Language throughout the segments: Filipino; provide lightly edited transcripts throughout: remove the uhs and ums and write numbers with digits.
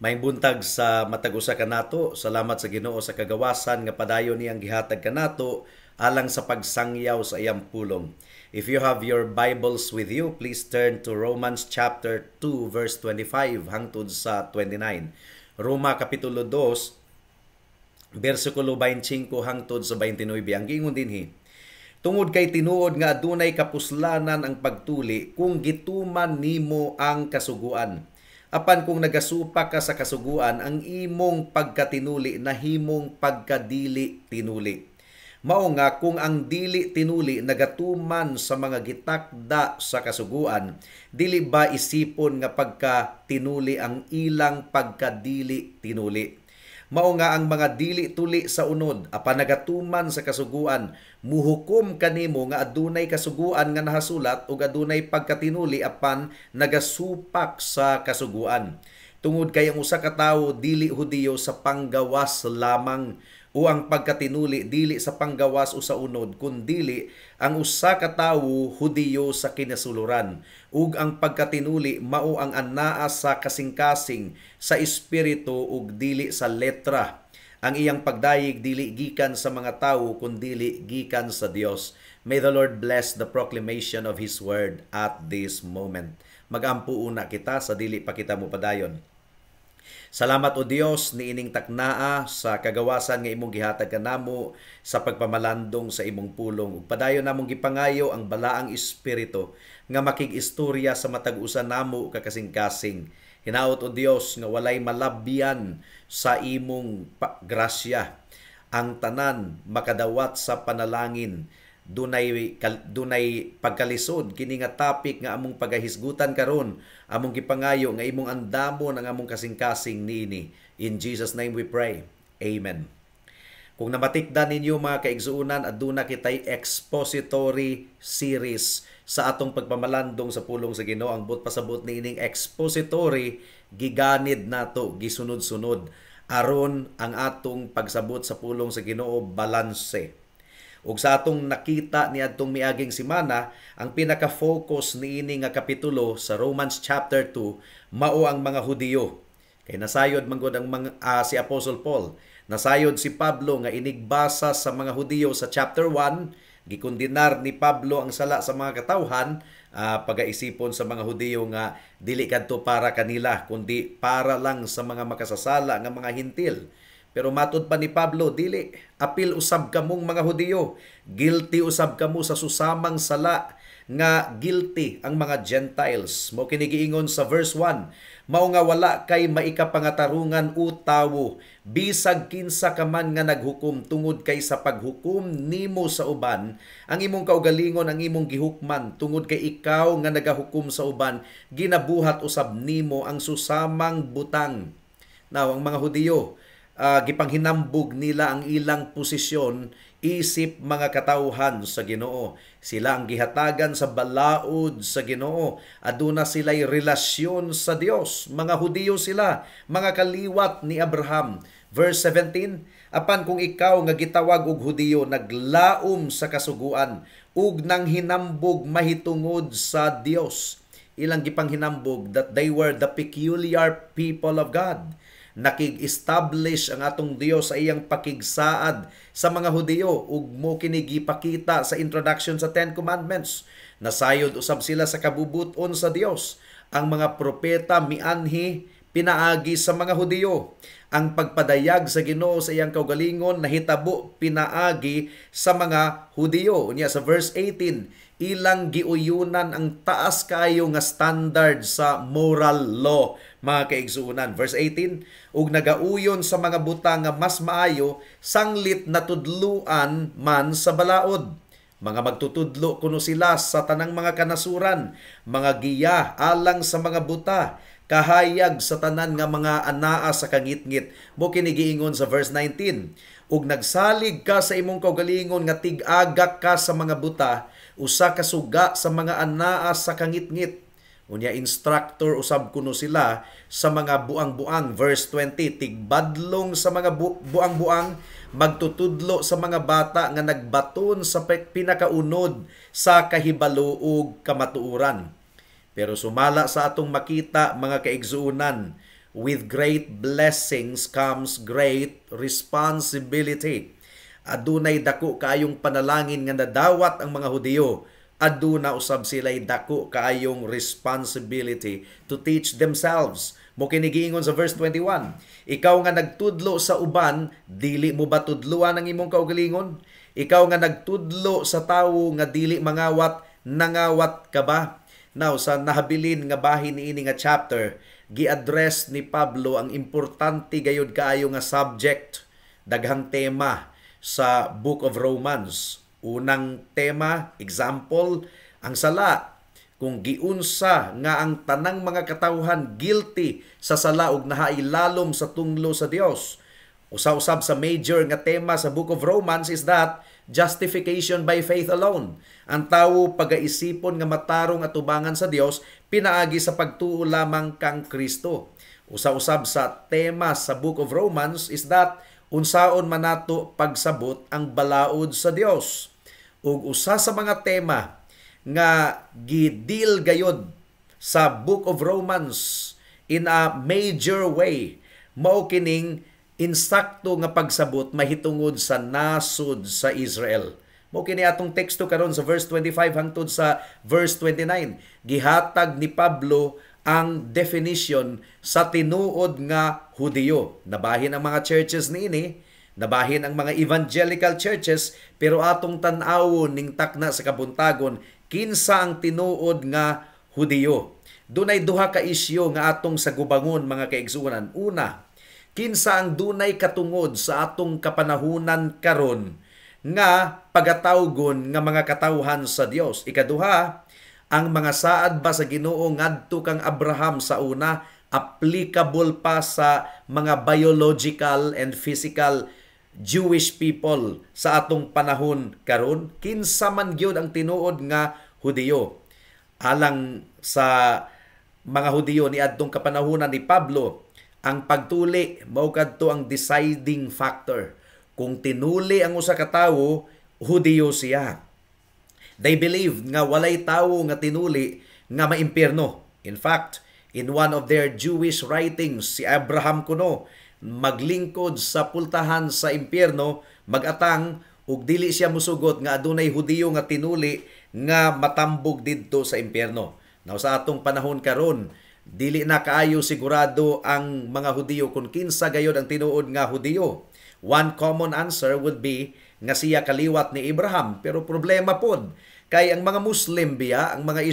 May buntag sa matag usa kanato. Salamat sa Ginoo sa kagawasan nga padayon niyang gihatag kanato alang sa pagsangyaw sa iyang pulong. If you have your Bibles with you, please turn to Romans chapter 2 verse 25 hangtod sa 29. Roma kapitulo 2 bersikulo 25 hangtod sa 29. Ang giingon dinhi: tungod kay tinuod nga adunay kapuslanan ang pagtuli kung gituman nimo ang kasuguan. Apan kung nagasupa ka sa kasuguan, ang imong pagkatinuli nahimong pagkadili tinuli. Mao nga kung ang dili tinuli nagatuman sa mga gitakda sa kasuguan, dili ba isipon nga pagkatinuli ang ilang pagkadili tinuli. Mao nga ang mga dili tuli sa unod, apan nagatuman sa kasuguan, muhukom kanimo nga adunay kasuguan nga nahasulat ug adunay pagkatinuli apan nagasupak sa kasuguan. Tungod kay ang usa ka tawo dili Hudiyo sa panggawas lamang, o ang pagkatinuli dili sa panggawas o sa unod, kundili ang usa ka tawo Hudiyo sa kinasuluran, ug ang pagkatinuli mao ang anaa sa kasing-kasing sa espiritu ug dili sa letra. Ang iyang pagdayeg dili gikan sa mga tawo kundili gikan sa Dios. May the Lord bless the proclamation of His word at this moment. Magampo una kita sa dili pa kita mo padayon. Salamat o Dios niining taknaa sa kagawasan nga imong gihatag kanamo sa pagpamalandong sa imong pulong. Ug padayon namong gipangayo ang balaang espiritu nga makig-istorya sa matag usa namo kakasing-kasing. Hinaot o Dios nga walay malabyan sa imong grasya. Ang tanan makadawat sa panalangin. Dunay pagkalisod kini nga topic nga among pagahisgutan karon. Among gipangayo nga imong andamon ang among kasing-kasing niini. In Jesus name we pray. Amen. Kung namatikdan ninyo mga kaigsuunan, aduna kitay expository series sa atong pagpamalandong sa pulong sa Ginoo. Ang but pasabot niining expository giganid nato, gisunod-sunod aron ang atong pagsabot sa pulong sa Ginoo balanse. Ug sa atong nakita ni adtong miaging semana, ang pinaka-focus niini nga kapitulo sa Romans chapter 2 mao ang mga Hudiyo. Kay nasayod man gud ang si Apostle Paul, nasayod si Pablo nga inigbasa sa mga Hudiyo sa chapter 1, gikondenar ni Pablo ang sala sa mga katawhan, pagaisipon sa mga Hudiyo nga dili kadto para kanila kundi para lang sa mga makasasala nga mga Hintil. Pero matud pa ni Pablo, dili, apil usab kamong mga Hudiyo, guilty usab kamo sa susamang sala nga guilty ang mga Gentiles. Mo kinigiingon sa verse 1, mao nga wala kay maikapangatarungan o tawo, bisag kinsa ka man nga naghukom tungod kay sa paghukom nimo sa uban, ang imong kaugalingon ang imong gihukman, tungod kay ikaw nga nagahukom sa uban, ginabuhat usab nimo ang susamang butang. Now, ang mga Hudiyo, gipanghinambog nila ang ilang posisyon isip mga katawhan sa Ginoo. Sila ang gihatagan sa balaod sa Ginoo. Aduna sila'y relasyon sa Dios. Mga Hudiyo sila, mga kaliwat ni Abraham. Verse 17, apan kung ikaw nga gitawag og Hudiyo naglaom sa kasuguan ug nang hinambog mahitungod sa Dios. Ilang gipanghinambog that they were the peculiar people of God. Nakig-establish ang atong Dios sa iyang pakigsaad sa mga Hudiyo ug mo kini gipakita sa introduction sa Ten Commandments. Nasayod usab sila sa kabubuton sa Dios. Ang mga propeta mianhi pinaagi sa mga Hudiyo. Ang pagpadayag sa Ginoo sa iyang kaugalingon nahitabo pinaagi sa mga Hudiyo. Unya sa verse 18, ilang giuyunan ang taas kayo nga standard sa moral law, mga kaigsuunan. Verse 18, ug nagauyon sa mga butang nga mas maayo, sanglit natudluan man sa balaod. Mga magtutudlo kuno sila sa tanang mga kanasuran, mga giya alang sa mga buta, kahayag sa tanan nga mga anaa sa kangitngit. Mo kini giingon sa verse 19, ug nagsalig ka sa imong kaugalingon nga tig-agak ka sa mga buta, usa ka suga sa mga anaa sa kangitngit. Unya instructor usab kuno sila sa mga buang-buang. Verse 20, tigbadlong sa mga buang-buang, magtutudlo sa mga bata nga nagbaton sa pinakaunod sa kahibalo ug kamatuoran. Pero sumala sa atong makita mga kaigsuunan, with great blessings comes great responsibility. Adunay dako kaayong panalangin nga nadawat ang mga Hudiyo. Aduna usab sila'y dako kaayong responsibility to teach themselves. Mo kinigiingon sa verse 21, ikaw nga nagtudlo sa uban, dili mo ba tudluan ang imong kaugalingon? Ikaw nga nagtudlo sa tawo nga dili mangawat, nangawat ka ba? Now, sa nahabilin nga bahin niini nga chapter, gi-address ni Pablo ang importante gayud kaayo nga subject, daghang tema sa Book of Romans. Unang tema, example, ang sala. Kung giunsa nga ang tanang mga katawhan guilty sa sala ug nahailalom sa tunglo sa Dios. Usa-usab sa major nga tema sa Book of Romans is that justification by faith alone. Ang tawo pagaisipon nga matarong atubangan sa Dios pinaagi sa pagtuo lamang kang Kristo. Usa-usab sa tema sa Book of Romans is that unsaon man nato pagsabot ang balaod sa Dios. Ug usa sa mga tema nga gidil gayod sa Book of Romans in a major way mao kining insakto nga pagsabot mahitungod sa nasod sa Israel. Mao kini atong teksto karon sa verse 25 hangtod sa verse 29. Gihatag ni Pablo ang definition sa tinuod nga Hudiyo. Nabahin ang mga churches niini, nabahin ang mga evangelical churches, pero atong tan-awon ning takna sa kabuntagon kinsa ang tinuod nga Hudiyo. Dunay duha ka isyu nga atong sagubangon mga kaigsuonan. Una, kinsa ang dunay katungod sa atong kapanahunan karon nga pagatawgon nga mga katawhan sa Dios. Ikaduha, ang mga saad ba sa Ginoo ngadto kang Abraham sa una applicable pa sa mga biological and physical Jewish people sa atong panahon karon? Kinsa man gyud ang tinuod nga Hudiyo? Alang sa mga Hudiyo ni adtong kapanahunan ni Pablo, ang pagtuli mao kadto ang deciding factor. Kung tinuli ang usa ka tawo, Hudiyo siya. They believed nga walay tawo nga tinuli nga maimpierno. In fact, in one of their Jewish writings, si Abraham kuno maglingkod sa pultahan sa impyerno, magatang ug dili siya musugot nga adunay Hudiyo nga tinuli nga matambog didto sa impyerno. Now sa atong panahon karon, dili na kaayo sigurado ang mga Hudiyo kung kinsa gayod ang tinuod nga Hudiyo. One common answer would be nga siya kaliwat ni Abraham, pero problema pod kay ang mga Muslim biya, ang mga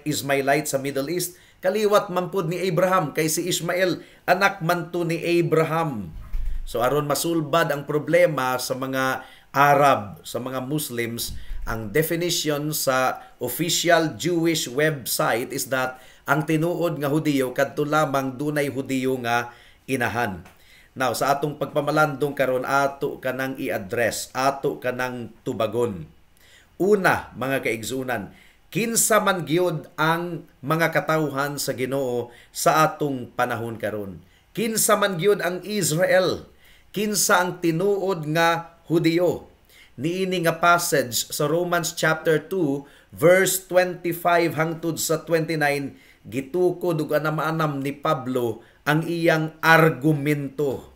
Ismailite sa Middle East, kaliwat man pod ni Abraham kay si Ismael anak man to ni Abraham. So aron masulbad ang problema sa mga Arab, sa mga Muslims, ang definition sa official Jewish website is that ang tinuod nga Hudiyo kadto lamang dunay Hudiyo nga inahan. Now sa atong pagpamalandong karon ato kanang i-address, ato kanang tubagon. Una, mga kaigsunan, kinsa man gyud ang mga katawhan sa Ginoo sa atong panahon karon? Kinsa man gyud ang Israel? Kinsa ang tinuod nga Hudiyo? Niini nga passage sa Romans chapter 2 verse 25 hangtod sa 29 gitukod ug anam-anam ni Pablo ang iyang argumento.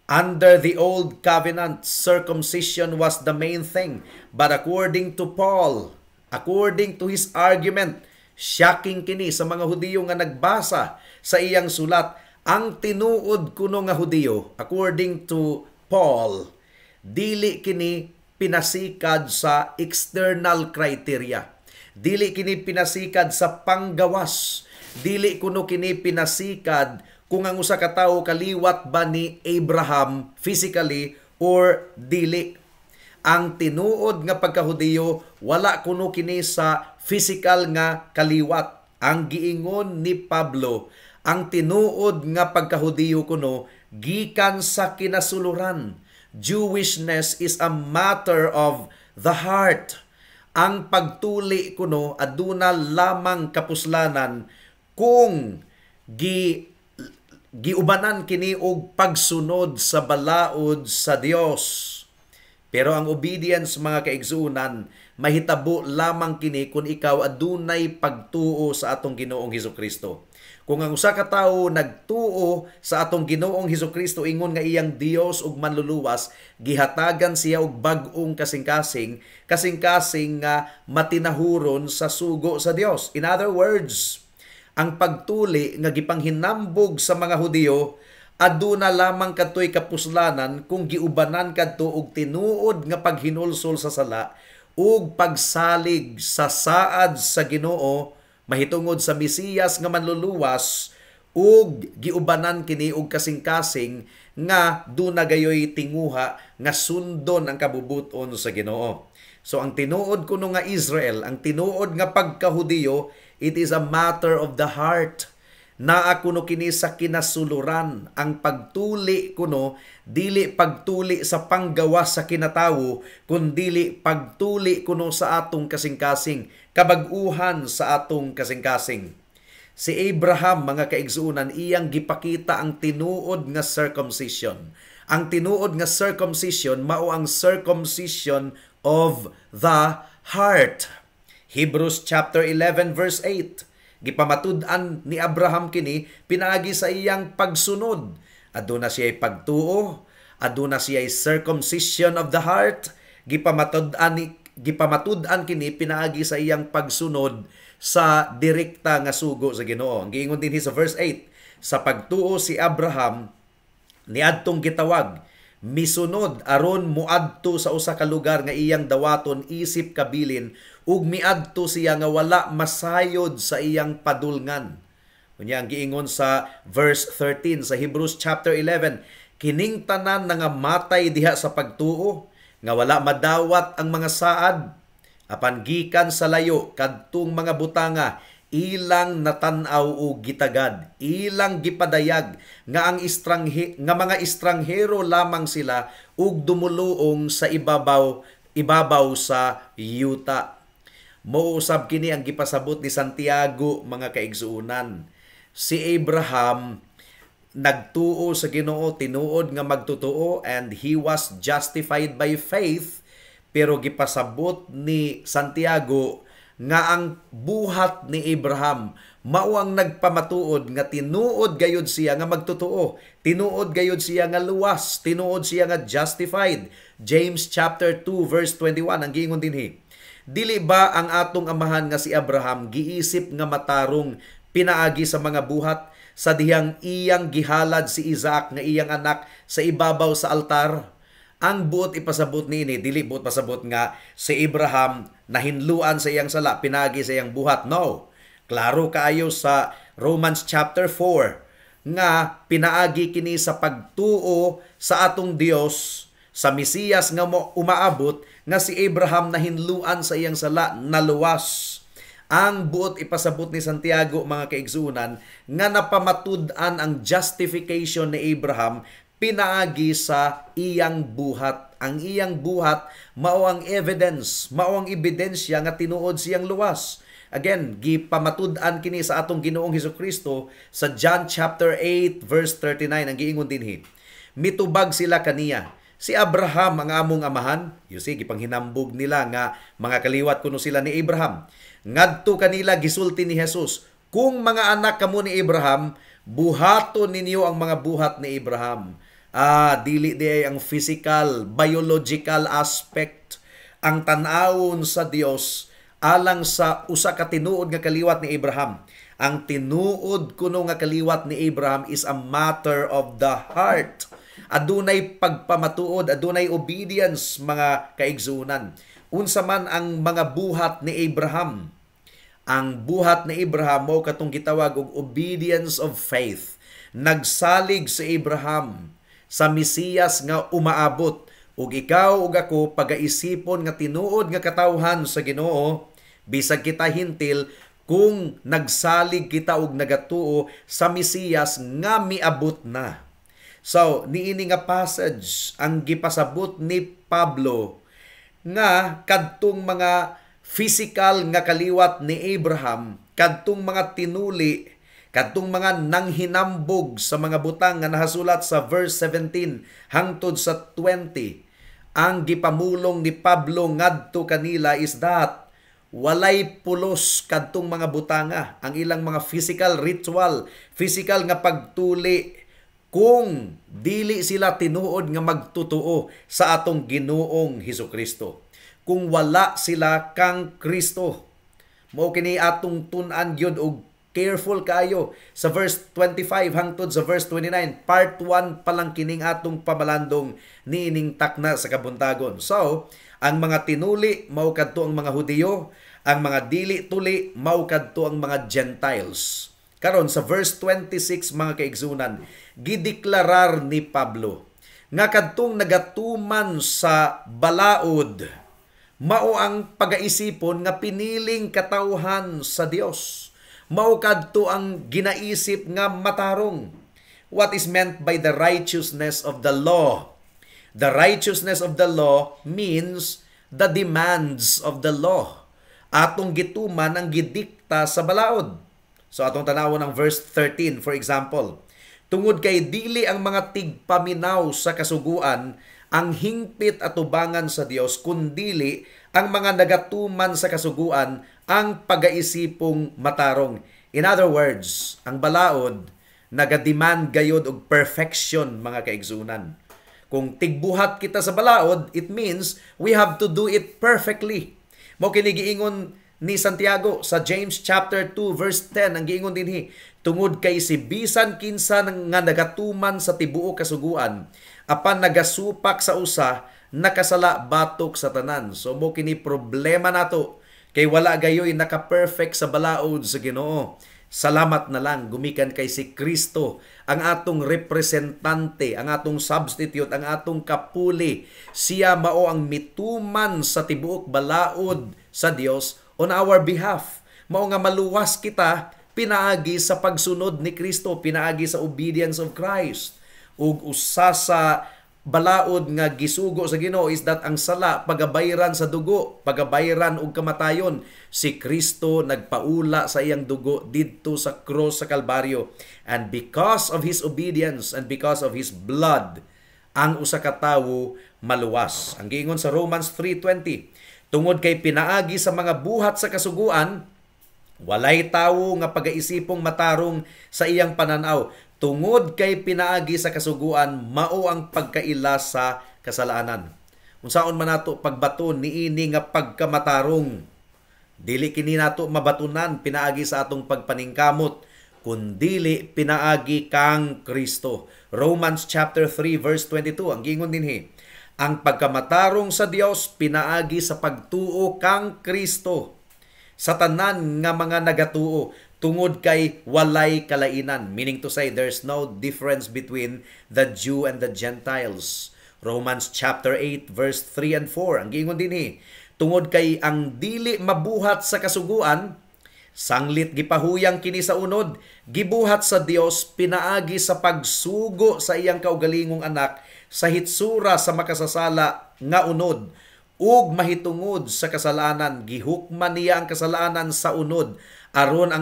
Under the old covenant, circumcision was the main thing, but according to Paul, according to his argument, shocking kini sa mga Hudiyo nga nagbasa sa iyang sulat, ang tinuod kuno nga Hudiyo, according to Paul, dili kini pinasikad sa external criteria. Dili kini pinasikad sa panggawas. Dili kuno kini pinasikad kung ang usa ka tawo kaliwat ba ni Abraham physically or dili. Ang tinuod nga pagkahudiyo wala kuno kini sa physical nga kaliwat. Ang giingon ni Pablo, ang tinuod nga pagkahudiyo kuno gikan sa kinasuluran. Jewishness is a matter of the heart. Ang pagtuli kuno aduna lamang kapuslanan kung giubanan kini og pagsunod sa balaod sa Dios. Pero ang obedience mga kaigsuonan mahitabo lamang kini kung ikaw adunay pagtuo sa atong Ginoong Hesukristo. Kung ang usa ka tawo nagtuo sa atong Ginoong Hesukristo ingon nga iyang Dios ug manluluwas, gihatagan siya og bag-ong kasing-kasing nga matinahuron sa sugo sa Dios. In other words, ang pagtuli nga gipanghinambog sa mga Hudiyo aduna lamang kadtoy kapuslanan kung giubanan kadto og tinuod nga paghinulsol sa sala ug pagsalig sa saad sa Ginoo mahitungod sa Mesiyas nga manluluwas ug giubanan kini og kasing-kasing nga duna gayoy tinguha nga sundon ang kabubuton sa Ginoo. So ang tinuod kuno nga Israel, ang tinuod nga pagkahudiyo, it is a matter of the heart. Naa kuno kini sa kinasuluran. Ang pagtuli kuno dili pagtuli sa panggawas sa kinatawo, kundili pagtuli kuno sa atong kasing-kasing, kabag-uhan sa atong kasing-kasing. Si Abraham, mga kaigsuunan, iyang gipakita ang tinuod nga circumcision. Ang tinuod nga circumcision mao ang circumcision of the heart. Hebrews chapter 11 verse 8. Gipamatud-an ni Abraham kini pinaagi sa iyang pagsunod. Aduna siya'y pagtuo, aduna siya'y circumcision of the heart. Gipamatud-an kini pinaagi sa iyang pagsunod sa direkta nga sugo sa Ginoo. Ang giingon dinhi sa verse 8, sa pagtuo si Abraham niadtong gitawag misunod aron muadto sa usa ka lugar nga iyang dawaton isip kabilin ug miadto siya nga wala masayod sa iyang padulngan. Unya ang giingon sa verse 13 sa Hebrews chapter 11, kining tanan nga matay diha sa pagtuo nga wala madawat ang mga saad apan gikan sa layo kadtong mga butanga ilang natanaw o gitagad, ilang gipadayag nga mga estranghero lamang sila ug dumuluong sa ibabaw sa yuta. Mousab kini ang gipasabot ni Santiago, mga kaigsuunan. Si Abraham nagtuo sa Ginoo, tinuod nga magtutuo, and he was justified by faith, pero gipasabot ni Santiago nga ang buhat ni Abraham mao ang nagpamatuod nga tinuod gayud siya nga magtotoo, tinuod gayud siya nga luwas, tinuod siya nga justified. James chapter 2 verse 21 ang giingon dinhi, dili ba ang atong amahan nga si Abraham giisip nga matarong pinaagi sa mga buhat sa dihang iyang gihalad si Isaac nga iyang anak sa ibabaw sa altar? Ang buot ipasabot niini, dili buot pasabot nga si Abraham nahinluan sa iyang sala, pinagi sa iyang buhat. No. Klaro kaayo sa Romans chapter 4 nga pinaagi kini sa pagtuo sa atong Dios, sa Mesiyas nga umaabot, nga si Abraham nahinluan sa iyang sala, naluwas. Ang buot ipasabot ni Santiago, mga kaigsunan, nga napamatud-an ang justification ni Abraham pinaagi sa iyang buhat. Ang iyang buhat mao ang evidence, mao ang ebidensya nga tinuod siyang luwas. Again, gipamatud-an kini sa atong Ginoong Hesukristo sa John chapter 8 verse 39 ang giingon dinhi. Mitubag sila kaniya. Si Abraham ang among amahan. You see, gipanghinambog nila nga mga kaliwat kuno sila ni Abraham. Ngadto kanila gisulti ni Jesus, kung mga anak kamo ni Abraham, buhaton ninyo ang mga buhat ni Abraham. Dili di ang physical, biological aspect ang tanawon sa Dios alang sa usa ka tinuod nga kaliwat ni Abraham. Ang tinuod kuno nga kaliwat ni Abraham is a matter of the heart. Adunay pagpamatuod, adunay obedience, mga kaigsunan. Unsa man ang mga buhat ni Abraham? Ang buhat ni Abraham mo katong gitawag og obedience of faith. Nagsalig si Abraham sa Mesiyas nga umaabot, ug ikaw ug ako pagaisipon nga tinuod nga katawhan sa Ginoo, bisag kita hintil, kung nagsalig kita og nagatuo sa Mesiyas nga miabot na. So, niini nga passage ang gipasabot ni Pablo nga kadtong mga physical nga kaliwat ni Abraham, kadtong mga tinuli, kadtong mga nanghinambog sa mga butang nga nahasulat sa verse 17 hangtod sa 20, ang gipamulong ni Pablo ngadto kanila is that walay pulos kadtong mga butanga, ang ilang mga physical ritual, physical nga pagtuli, kung dili sila tinuod nga magtutuo sa atong Ginoong Hesukristo. Kung wala sila kang Kristo. Mao kini atong tun-an gyud og careful kayo sa verse 25 hangtod sa verse 29. Part 1 pa lang kining atong pamalandong niining takna sa kabuntagon. So, ang mga tinuli mao kadto ang mga Hudiyo, ang mga dili tuli mao kadto ang mga Gentiles. Karon sa verse 26 mga kaigsunan, gideklarar ni Pablo nga kadtong nagatuman sa balaod mao ang pagaisipon nga piniling katawhan sa Dios. Mao kadto ang ginaisip nga matarong. What is meant by the righteousness of the law? The righteousness of the law means the demands of the law. Atong gituman ang gidikta sa balaod. So atong tanawon ang verse 13 for example. Tungod kay dili ang mga tigpaminaw sa kasuguan ang hingpit at tubangan sa Dios, kundili ang mga nagatuman sa kasuguan ang pagaisipong matarong. In other words, ang balaod nagademand gayod og perfection mga kaigsunan. Kung tigbuhat kita sa balaod, it means we have to do it perfectly. Mao kini giingon ni Santiago sa James chapter 2 verse 10, ang giingon dinhi, tungod kay si bisan kinsa nga nagatuman sa tibuok kasuguan, apan nagasupak sa usa, nakasala batok sa tanan. So mo kini problema nato kay wala gayoy naka-perfect sa balaod sa Ginoo. Salamat na lang gumikan kay si Kristo, ang atong representante, ang atong substitute, ang atong kapuli. Siya mao ang mituman sa tibuok balaod sa Dios on our behalf. Mao nga maluwas kita pinaagi sa pagsunod ni Kristo, pinaagi sa obedience of Christ. Ug usa sa balaod nga gisugo sa Ginoo is that ang sala pagabayran sa dugo, pagabayran og kamatayon. Si Kristo nagpaula sa iyang dugo didto sa cross sa Kalbaryo, and because of his obedience and because of his blood, ang usa ka tawo maluwas. Ang giingon sa Romans 3:20, tungod kay pinaagi sa mga buhat sa kasuguan, walay tawo nga pagaisipong matarong sa iyang pananaw. Tungod kay pinaagi sa kasuguan, mao ang pagkaila sa kasalanan. Unsaon man nato pagbaton niini nga pagkamatarong, dili kini nato mabatunan pinaagi sa atong pagpaningkamot, kundili pinaagi kang Kristo. Romans chapter 3 verse 22, ang giingon dinhi, ang pagkamatarong sa Dios pinaagi sa pagtuo kang Kristo sa tanan nga mga nagatuo, tungod kay walay kalainan. Meaning to say, there's no difference between the Jew and the Gentiles. Romans chapter 8 verse 3 and 4. Ang giingon dinhi, tungod kay ang dili mabuhat sa kasuguan, sanglit gipahuyang kini sa unod, gibuhat sa Dios pinaagi sa pagsugo sa iyang kaugalingong anak sa hitsura sa makasasala nga unod, ug mahitungod sa kasalanan gihukman niya ang kasalanan sa unod, aron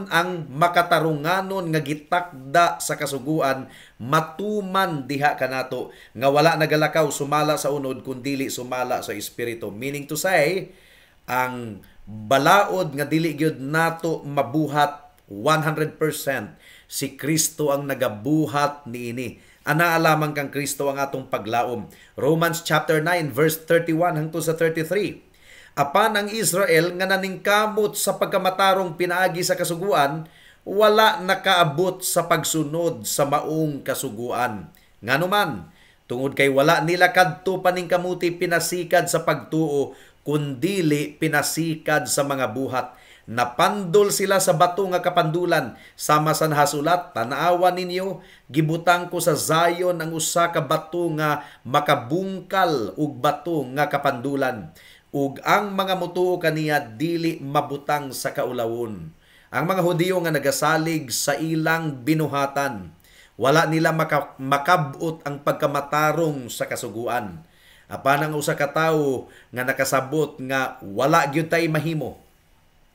ang makatarunganon nga gitakda sa kasuguan matuman diha kanato, nga wala nagalakaw sumala sa unod kundili sumala sa espiritu. Meaning to say, ang balaod nga dili gyud nato mabuhat 100%, si Kristo ang nagabuhat niini. Ana lamang kang Kristo ang atong paglaom. Romans chapter 9 verse 31 hangtod sa 33. Apan ang Israel nga naningkamot sa pagkamatarong pinaagi sa kasuguan, wala nakaabot sa pagsunod sa maong kasuguan. Nganuman, tungod kay wala nila kadto paningkamuti pinasikad sa pagtuo, kundili pinasikad sa mga buhat. Napandol sila sa bato nga kapandulan, sama sa nahasulat, tanawa ninyo, gibutang ko sa Zion ang usa ka bato nga makabungkal ug bato nga kapandulan, ug ang mga mutuo kaniya dili mabutang sa kaulawon. Ang mga Hudiyo nga nagasalig sa ilang binuhatan, wala nila makabot ang pagkamatarong sa kasuguan. Apan ang usa ka tawo nga nakasabot nga wala gyud tay mahimo,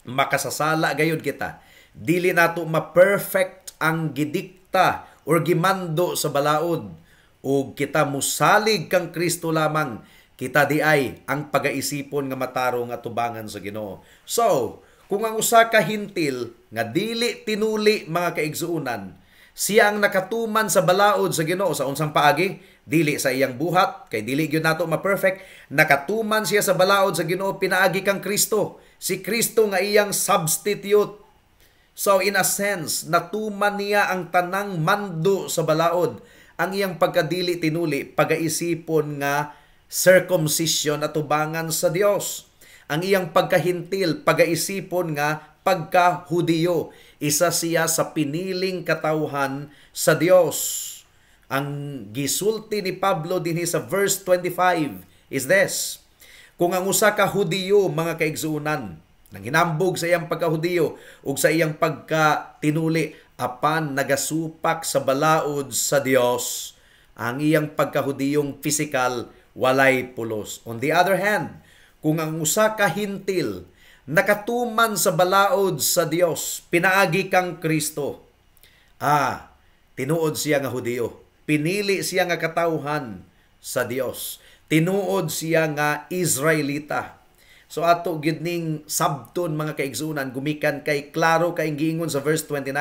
makasasala gayud kita, dili nato ma-perfect ang gidikta or gimando sa balaod, ug kita musalig kang Kristo lamang, Kita di ay ang pagaisipon nga matarong nga tubangan sa Ginoo. So, kung ang usa ka hintil nga dili tinuli mga kaigsuunan, siya ang nakatuman sa balaod sa Ginoo sa unsang paagi, dili sa iyang buhat, kay dili gyud nato ma-perfect, nakatuman siya sa balaod sa Ginoo pinaagi kang Kristo. Si Kristo nga iyang substitute. So in a sense, natuman niya ang tanang mando sa balaod. Ang iyang pagkadili tinuli, pagaisipon nga circumcision at tubangan sa Dios. Ang iyang pagkahintil, pagaisipon nga pagka-Hudiyo. Isa siya sa piniling katawhan sa Dios. Ang gisulti ni Pablo dinhi sa verse 25 is this: kung ang usa ka Hudiyo, mga kaigsuunan, nang hinambog sa iyang pagka-Hudiyo ug sa iyang pagka-tinuli, apan nagasupak sa balaod sa Dios, ang iyang pagka-Hudiyong physical walay pulos. On the other hand, kung ang usa ka hintil nakatuman sa balaod sa Dios, pinaagi kang Kristo, tinuod siya nga Hudiyo, pinili siya nga katawhan sa Dios, tinuod siya nga Israelita. So ato gid ning sabton mga kaigsunan, gumikan kay klaro kay giingon sa verse 29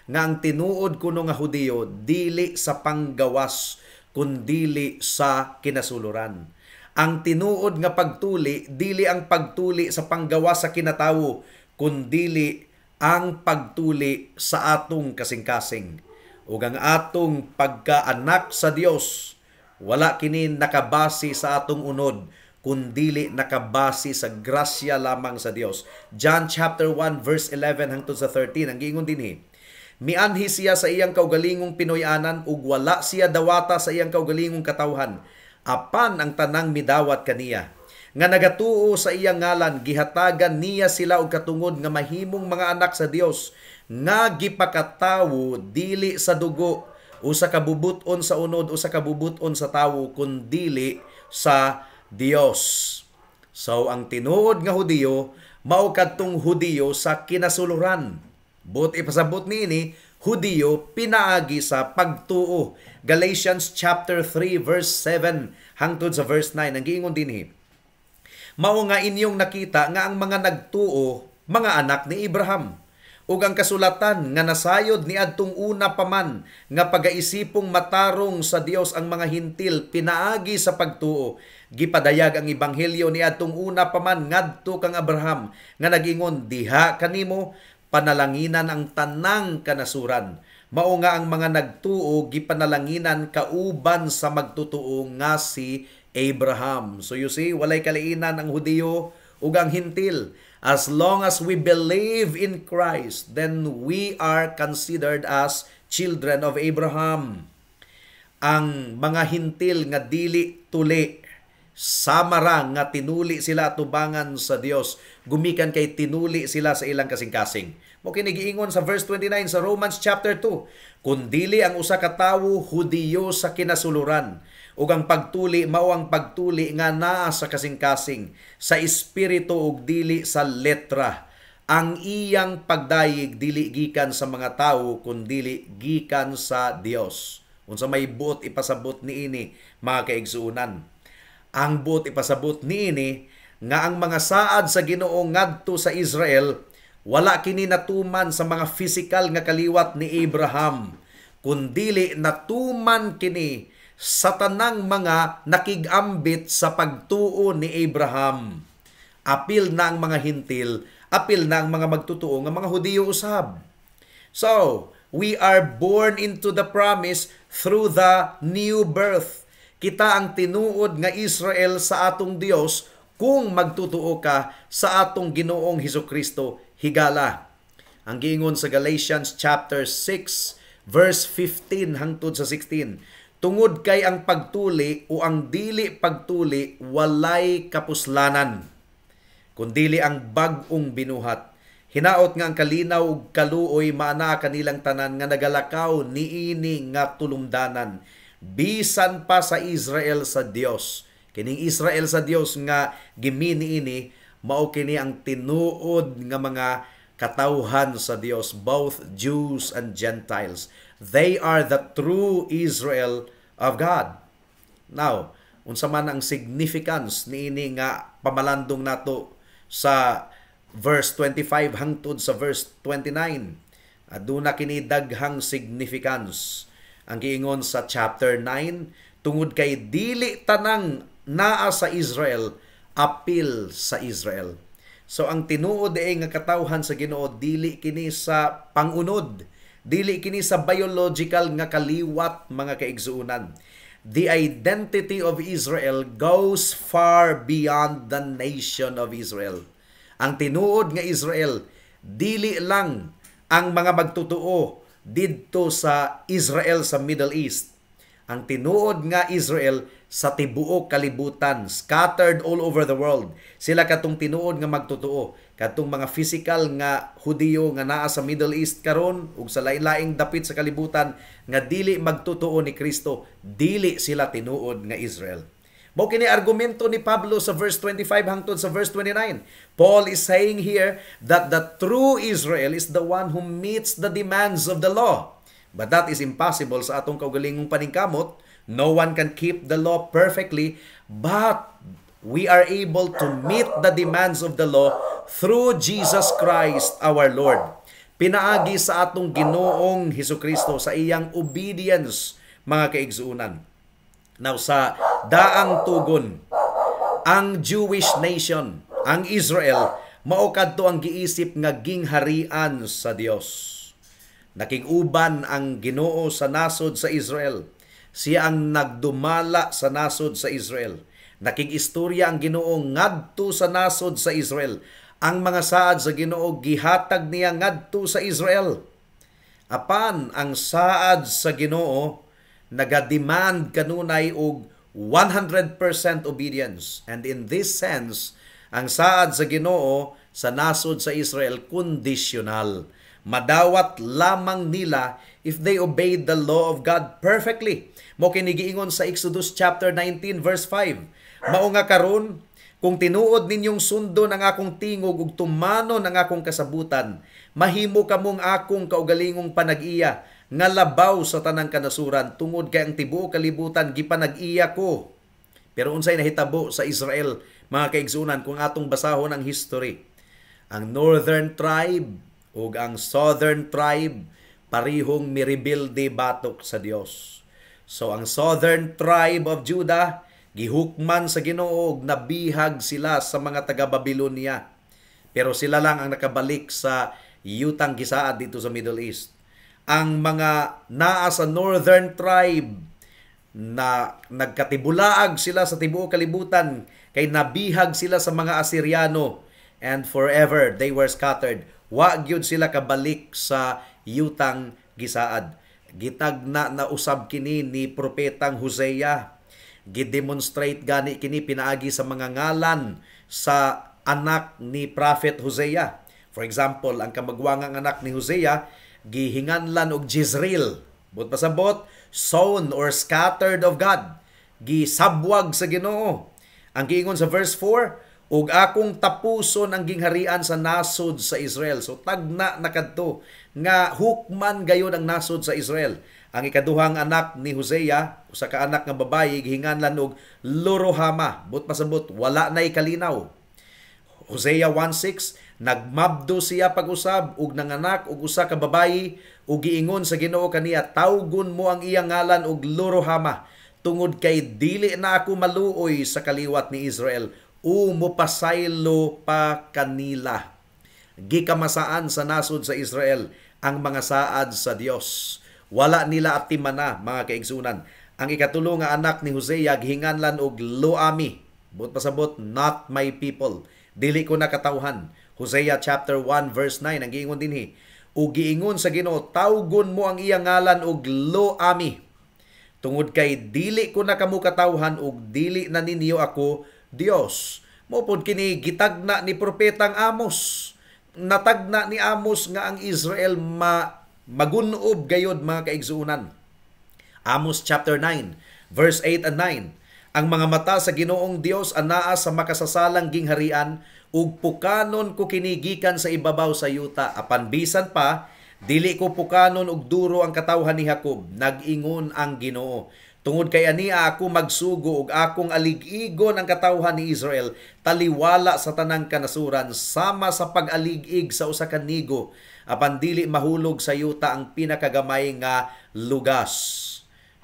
nga ang tinuod kuno nga Hudiyo dili sa panggawas kundili sa kinasuluran. Ang tinuod nga pagtuli dili ang pagtuli sa panggawas sa kinatawo kundili ang pagtuli sa atong kasing-kasing. Ug ang atong pagkaanak sa Dios wala kini nakabase sa atong unod kundili nakabase sa grasya lamang sa Dios. John chapter 1 verse 11 hangtod sa 13 ang giingon dinhi: mianhi siya sa iyang kaugalingong Pinoy-anan ug wala siya dawata sa iyang kaugalingong katawhan. Apan ang tanang midawat kaniya nga nagatuo sa iyang ngalan, gihatagan niya sila og katungod nga mahimong mga anak sa Dios nga gipakatawo dili sa dugo o sa kabubuton sa unod o sa kabubuton sa tawo kundili sa Dios. So ang tinuod nga Hudiyo mao kadtong Hudiyo sa kinasuluran. But ipasabot niini, Hudiyo pinaagi sa pagtuo. Galatians chapter 3 verse 7 hangtod sa verse 9 ang giingon dinhi: mao nga inyong nakita nga ang mga nagtuo mga anak ni Abraham. Ug ang kasulatan nga nasayod ni adtong una pa man nga pagaisipong matarong sa Dios ang mga hintil pinaagi sa pagtuo. Gipadayag ang ebanghelyo ni adtong una pa man ngadto kang Abraham nga nagingon, diha kanimo panalanginan ang tanang kanasuran. Mao nga ang mga nagtuo gipanalanginan kauban sa magtutuo nga si Abraham. So you see, walay kaliinan ang Hudiyo ug ang hintil. As long as we believe in Christ, then we are considered as children of Abraham. Ang mga hintil nga dili tuli, samara nga tinuli sila tubangan sa Dios, gumikan kay tinuli sila sa ilang kasing-kasing. Mo kini giingon sa verse 29 sa Romans chapter 2, kundili ang usa ka tawo Hudiyo sa kinasuluran, ug ang pagtuli mao ang pagtuli nga naa sa kasing-kasing, sa espiritu ug dili sa letra. Ang iyang pagdayeg dili gikan sa mga tawo kundi gikan sa Dios. Unsa may buot ipasabot niini mga kaigsuunan. Ang buot ipasabot niini nga ang mga saad sa Ginoo ngadto sa Israel wala kini natuman sa mga physical nga kaliwat ni Abraham, kundili natuman kini sa tanang mga nakigambit sa pagtuo ni Abraham. Apil na ang mga hintil, apil na ang mga magtutuo nga mga Hudiyo usab. So, we are born into the promise through the new birth. Kita ang tinuod nga Israel sa atong Dios kung magtutuo ka sa atong Ginoong Hesukristo higala. Ang giingon sa Galatians chapter 6 verse 15 hangtod sa 16, tungod kay ang pagtuli o ang dili pagtuli walay kapuslanan, kundili ang bag-ong binuhat. Hinaot nga ang kalinaw ug kaluoy maana kanilang tanan nga nagalakaw niini nga tulumdanan bisan pa sa Israel sa Dios. Kining Israel sa Dios nga gimini ini mao kini ang tinuod nga mga katawhan sa Dios, both Jews and Gentiles. They are the true Israel of God. Now, unsa man ang significance niini nga pamalandong nato sa verse 25 hangtod sa verse 29. Aduna kini daghang significance. Ang giingon sa chapter 9, tungod kay dili tanang naa sa Israel, apil sa Israel. So ang tinuod nga katawhan sa Ginoo dili kini sa pangunod, dili kini sa biological nga kaliwat, mga kaigsuunan. The identity of Israel goes far beyond the nation of Israel. Ang tinuod nga Israel dili lang ang mga magtutuo didto sa Israel sa Middle East. Ang tinuod nga Israel sa tibuok kalibutan, scattered all over the world. Sila katong tinuod nga magtutuo, katong mga physical nga Hudiyo nga naa sa Middle East karon ug sa lain-laing dapit sa kalibutan nga dili magtutuo ni Kristo, dili sila tinuod nga Israel. Mao kini argumento ni Pablo sa verse 25 hangtod sa verse 29. Paul is saying here that the true Israel is the one who meets the demands of the law. But that is impossible sa atong kaugalingong paningkamot. No one can keep the law perfectly, but we are able to meet the demands of the law through Jesus Christ our Lord. Pinaagi sa atong Ginoong Hesukristo sa iyang obedience, mga kaigsuunan. Now, sa daang tugon, ang Jewish nation, ang Israel, mao kadto ang giisip nga gingharian sa Dios. Nakig-uban ang Ginoo sa nasod sa Israel. Siya ang nagdumala sa nasod sa Israel. Nakig-istorya ang Ginoo ngadto sa nasod sa Israel. Ang mga saad sa Ginoo gihatag niya ngadto sa Israel. Apan ang saad sa Ginoo nagademand kanunay og 100% obedience. And in this sense, ang saad sa Ginoo sa nasod sa Israel conditional. Madawat lamang nila if they obeyed the law of God perfectly. Mo kini giingon sa Exodus chapter 19 verse 5. Mao nga karon, kung tinuod ninyong sundon ang akong tingog ug tumanon ang akong kasabutan, mahimo kamong akong kaugalingong panag-iya nga labaw sa tanang kanasuran tungod kay ang tibuok kalibutan gipanag-iya ko. Pero unsay nahitabo sa Israel, mga kaigsunan, kung atong basahon ang history? Ang northern tribe ug ang southern tribe parihong mirebilde batok sa Dios. So ang southern tribe of Judah gihukman sa Ginoo ug nabihag sila sa mga taga-Babilonia. Pero sila lang ang nakabalik sa yutang gisaad dito sa Middle East. Ang mga naa sa northern tribe na nagkatibulaag sila sa tibuok kalibutan kay nabihag sila sa mga Asyriano and forever they were scattered. Wa gyud sila kabalik sa yutang gisaad. Gitagna na usab kini ni propetang Hosea. Gidemonstrate gani kini pinaagi sa mga ngalan sa anak ni Prophet Hosea. For example, ang kamagwangang anak ni Hosea gihinganlan og Jezreel. But pasabot, sown or scattered of God. Gisabwag sa Ginoo. Ang giingon sa verse 4, ug akong tapuson ang gingharian sa nasod sa Israel. So tagna nakadto nga hukman gayon ang nasod sa Israel. Ang ikaduhang anak ni Hosea, usa ka anak nga babayi, gihinganlan og Loruhama. But pasabot, wala na'y kalinaw. Hosea 1:6, nagmabdo siya pag-usab ug nanganak og usa ka babayi ug giingon sa Ginoo kaniya, tawgon mo ang iyang ngalan og Loruhama tungod kay dili na ako maluoy sa kaliwat ni Israel o mopasaylo pa kanila. Gikamasaan sa nasod sa Israel ang mga saad sa Dios. Wala nila atimana, mga kaigsunan. Ang ikatulo nga anak ni Hosea gihinganlan og Loami. But pasabot, not my people. Dili ko nakatawhan. Hosea chapter 1 verse 9 ang giingon dinhi. Ug giingon sa Ginoo, tawgon mo ang iyang ngalan og Loami. Tungod kay dili ko na kamo katawhan ug dili na ninyo ako Dios. Mopod kini gitagna ni propetang Amos. Natagna ni Amos nga ang Israel magunob gayod, mga kaigsuunan. Amos chapter 9 verse 8 and 9. Ang mga mata sa Ginoong Dios anaa sa makasasalang gingharian ug pukanon ko kinigikan sa ibabaw sa yuta. Apan bisan pa, dili ko pukanon og duro ang katawhan ni Jacob. Nag-ingon ang Ginoo. Tungod kay ania ako magsugo ug akong alig-igon ang katawhan ni Israel taliwala sa tanang kanasuran sama sa pag-alig-ig sa usa ka nigo apan dili mahulog sa yuta ang pinakagamay nga lugas.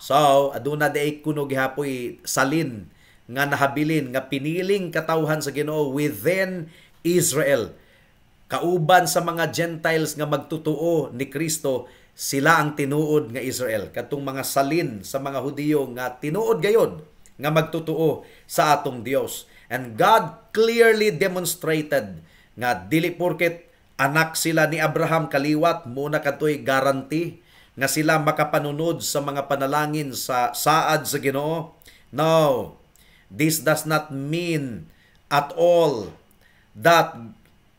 So, aduna day kuno gihapoy salin nga nahabilin nga piniling katawhan sa Ginoo within Israel. Kauban sa mga Gentiles nga magtutuo ni Kristo, sila ang tinuod nga Israel. Katong mga salin sa mga Hudiyo nga tinuod gayod nga magtutuo sa atong Dios. And God clearly demonstrated nga dili porket anak sila ni Abraham kaliwat muna katoy guarantee nga sila makapanunod sa mga panalangin sa saad sa Ginoo. No. This does not mean at all that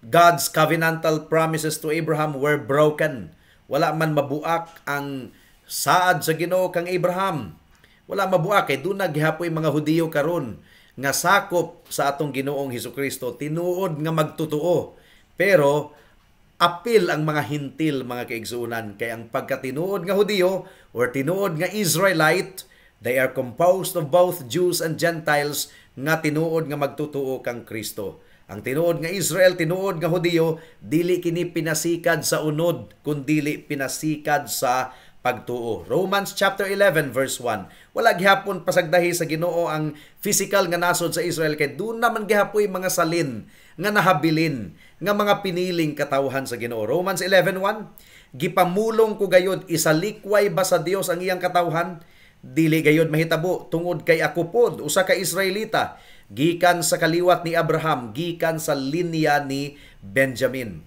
God's covenantal promises to Abraham were broken. Wala man mabuak ang saad sa Ginoo kang Abraham. Wala mabuak kay dunag gihapoy mga Hudiyo karon nga sakop sa atong Ginoong Hesukristo tinuod nga magtutuo. Pero apil ang mga hintil mga kaigsunan kay ang pagkatinuod nga Hudiyo or tinuod nga Israelite, they are composed of both Jews and Gentiles nga tinuod nga magtutuo kang Kristo. Ang tinuod nga Israel, tinuod nga Hudiyo, dili kini pinasikad sa unod, kundili pinasikad sa pagtuo. Romans chapter 11 verse 1. Wala gihapon pasagdahi sa Ginoo ang physical nga nasod sa Israel kay doon naman gihapoy mga salin nga nahabilin nga mga piniling katawhan sa Ginoo. Romans 11:1. Gipamulong ko gayod isalikway ba sa Dios ang iyang katawhan? Dili gayod mahitabo tungod kay ako pod usa ka Israelita gikan sa kaliwat ni Abraham, gikan sa linya ni Benjamin.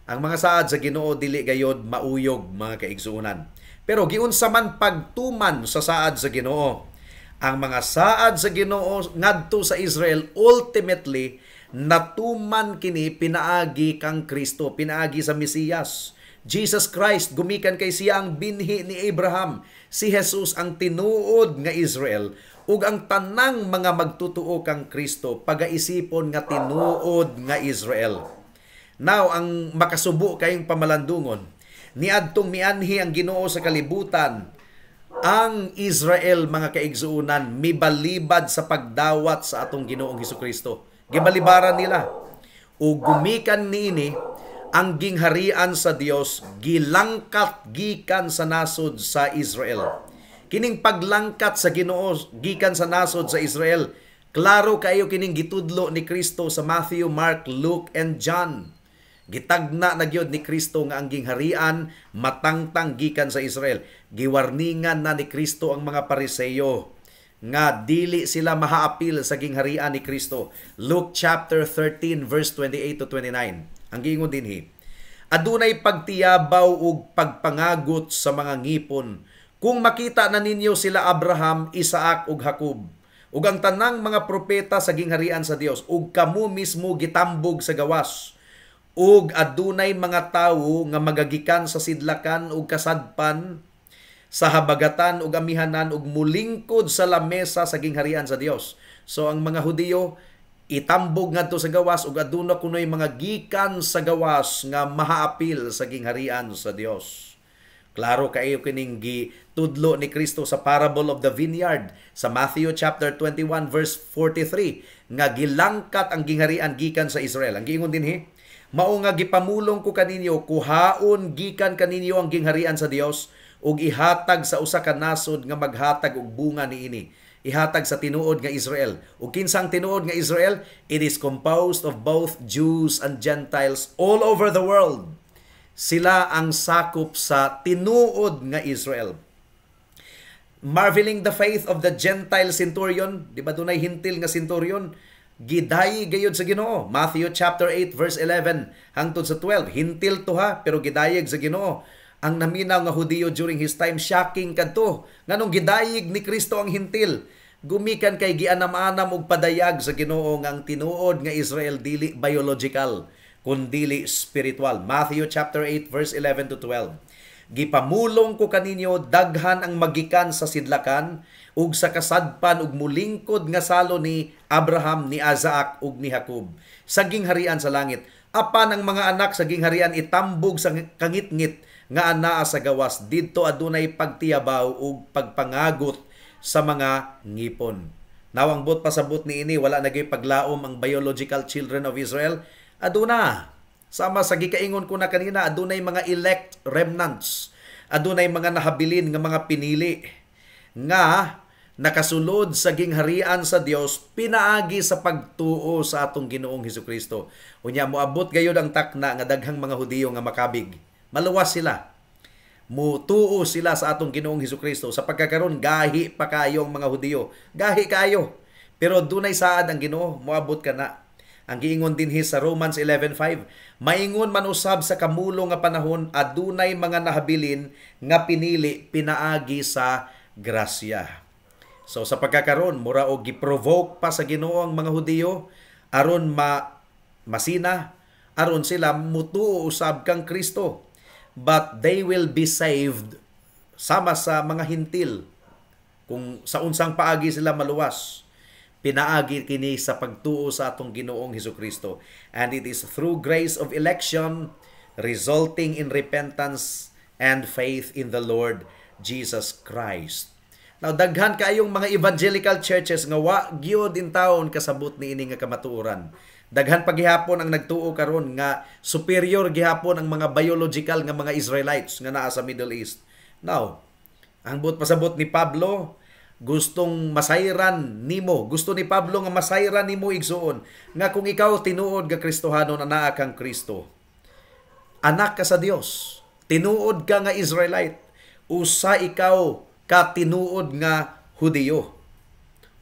Ang mga saad sa Ginoo dili gayod mauyog mga kaigsuonan. Pero giunsa man pagtuman sa saad sa Ginoo. Ang mga saad sa Ginoo ngadto sa Israel ultimately natuman kini pinaagi kang Kristo, pinaagi sa Mesiyas. Jesus Christ, gumikan kay siya ang binhi ni Abraham. Si Jesus ang tinuod nga Israel ug ang tanang mga magtutuo kang Kristo pagaisipon nga tinuod nga Israel. Now, ang makasubo kayong pamalandungon, niadtong mianhi ang Ginoo sa kalibutan, ang Israel mga kaigsuunan mibalibad sa pagdawat sa atong Ginoong Hesukristo. Gibalibaran nila. Ug gumikan niini ang gingharian sa Dios gilangkat gikan sa nasod sa Israel. Kining paglangkat sa Ginoo gikan sa nasod sa Israel, klaro kayo kining gitudlo ni Kristo sa Matthew, Mark, Luke, and John. Gitagna na gyud ni Kristo nga ang gingharian matangtang gikan sa Israel. Giwarningan na ni Kristo ang mga Pariseyo nga dili sila mahaapil sa gingharian ni Kristo. Luke chapter 13 verse 28 to 29. Ang giingon dinhi, adunay pagtiyabaw ug pagpangagot sa mga ngipon kung makita na ninyo sila Abraham, Isaac ug Jacob ug ang tanang mga propeta sa gingharian sa Dios ug kamo mismo gitambog sa gawas ug adunay mga tawo nga magagikan sa sidlakan ug kasadpan sa habagatan ug amihanan ug mulingkod sa lamesa sa gingharian sa Dios. So ang mga Hudiyo itambog ngadto sa gawas ug aduna kunoy mga gikan sa gawas nga mahaapil sa gingharian sa Dios. Klaro kayo kining gitudlo ni Kristo sa parable of the vineyard sa Matthew chapter 21 verse 43 nga gilangkat ang gingharian gikan sa Israel. Ang giingon dinhi, mao nga gipamulong ko kaninyo kuhaon gikan kaninyo ang gingharian sa Dios ug ihatag sa usa ka nasod nga maghatag og bunga niini. Ihatag sa tinuod nga Israel. Ug kinsang tinuod nga Israel? It is composed of both Jews and Gentiles all over the world. Sila ang sakop sa tinuod nga Israel. Marveling the faith of the Gentile centurion, di ba dunay hintil nga centurion? Gidayi gayud sa Ginoo. Matthew chapter 8 verse 11 hangtod sa 12. Hintil to ha, pero gidayeg sa Ginoo. Ang naminaw nga Hudiyo during his time, shocking kadto. Nganong gidayeg ni Kristo ang hintil. Gumikan kay gianam-anam og padayag sa Ginoo nga ang tinuod nga Israel dili biological kundili spiritual. Matthew chapter 8 verse 11 to 12. Gipamulong ko kaninyo daghan ang magikan sa sidlakan ug sa kasadpan ug mulingkod nga salo ni Abraham, ni Isaac ug ni Jacob sa gingharian sa langit. Apan ang mga anak sa gingharian itambog sa kangitngit nga anaa sa gawas. Didto adunay pagtiyabaw ug pagpangagot sa mga ngipon. Nawang bot pasabot ni ini wala nagay paglaom ang biological children of Israel. Aduna sama sa gikaingon ko na kanina, adunay mga elect remnants. Adunay mga nahabilin nga mga pinili nga nakasulod sa gingharian sa Dios pinaagi sa pagtuo sa atong Ginoong Hesukristo. Unya moabot gayud ang takna nga daghang mga Hudiyo nga makabig. Maluwas sila. Mutuo sila sa atong Ginoong Hesukristo. Sa pagkakaroon gahi pa kayo ang mga Hudiyo. Gahi kayo. Pero dunay saad ang Ginoo, moabot ka na. Ang giingon dinhi sa Romans 11:5, maingon man usab sa kamulo nga panahon adunay mga nahabilin nga pinili pinaagi sa grasya. So sa pagkakaroon, mura o giprovoke pa sa Ginoo ang mga Hudiyo aron masina, aron sila mutuo usab kang Kristo. But they will be saved sama sa mga hintil kung sa unsang paagi sila maluwas. Pinaagi kini sa pagtuo sa atong Ginoong Hesukristo. And it is through grace of election resulting in repentance and faith in the Lord Jesus Christ. Now, daghan kayong mga evangelical churches nga wa gyud in taon kasabot ni ini nga kamatuoran. Daghan pagihapon ang nagtuo karon nga superior gihapon ang mga biological nga mga Israelites nga naa sa Middle East. Now, ang buot pasabot ni Pablo, gustong masayran nimo. Gusto ni Pablo nga masayran nimo igsuon nga kung ikaw tinuod nga Kristohanon anaa kang Kristo. Anak ka sa Dios. Tinuod ka nga Israelite. Usa ikaw ka tinuod nga Hudiyo.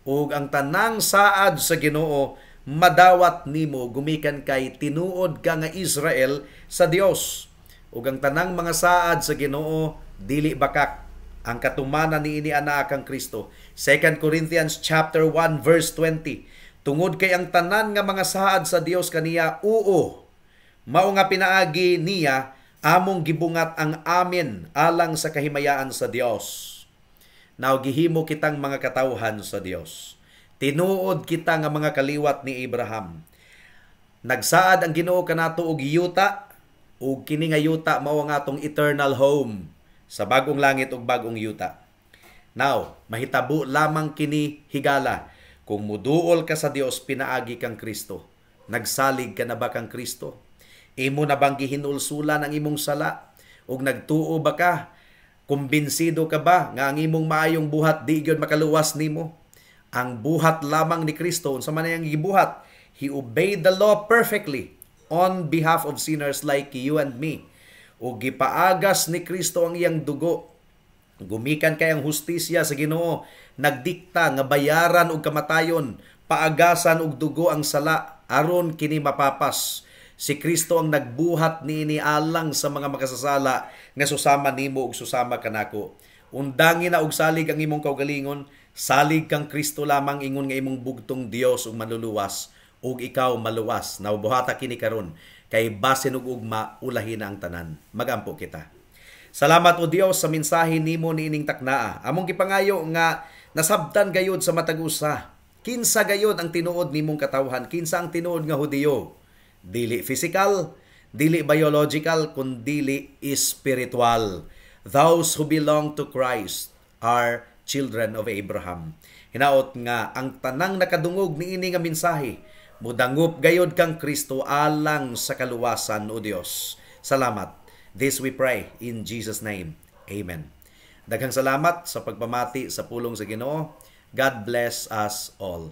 Ug ang tanang saad sa Ginoo madawat nimo gumikan kay tinuod ka nga Israel sa Dios. Ug ang tanang mga saad sa Ginoo dili bakak. Ang katumanan ni ini ana kang Kristo. 2 Corinthians chapter 1 verse 20. Tungod kay ang tanan nga mga saad sa Dios kaniya oo. Mao nga pinaagi niya among gibungat ang amin alang sa kahimayaan sa Dios. Now, gihimo kitang mga katawhan sa Dios. Tinuod kita nga mga kaliwat ni Abraham. Nagsaad ang Ginoo kanato og yuta, ug kini nga yuta mao ang atong eternal home sa bagong langit ug bagong yuta. Now, mahitabo lamang kini higala kung muduol ka sa Dios pinaagi kang Kristo. Nagsalig ka na ba kang Kristo? Imo na bang gihinulsulan ang imong sala? Ug nagtuo ba ka? Kumbinsido ka ba nga ang imong maayong buhat di gyud makaluwas nimo? Ang buhat lamang ni Kristo unsa man ang gibuhat? He obeyed the law perfectly on behalf of sinners like you and me. Ug gipaagas ni Kristo ang iyang dugo. Gumikan kay ang hustisya sa Ginoo, nagdikta nga bayaran og kamatayon, paagasan og dugo ang sala aron kini mapapas. Si Kristo ang nagbuhat niini alang sa mga makasasala nga susama nimo ug susama kanako. Undangin na og salig ang imong kaugalingon, salig kang Kristo lamang ingon nga imong bugtong Dios ug maluluwas ug ikaw maluwas. Naubuhata kini karon kay basin ug ugma ulahin ang tanan. Magampo kita. Salamat o Dios sa mensahe nimo niining taknaa. Among gipangayo nga nasabtan gayud sa matag usa. Kinsa gayud ang tinuod nimong katawhan? Kinsa ang tinuod nga Hudiyo? Dili physical, dili biological, kundi spiritual. Those who belong to Christ are children of Abraham. Hinaot nga ang tanang nakadungog niini nga mensahe, mudangup gayod kang Kristo alang sa kaluwasan o Dios. Salamat. This we pray in Jesus' name. Amen. Daghang salamat sa pagpamati sa pulong sa Ginoo. God bless us all.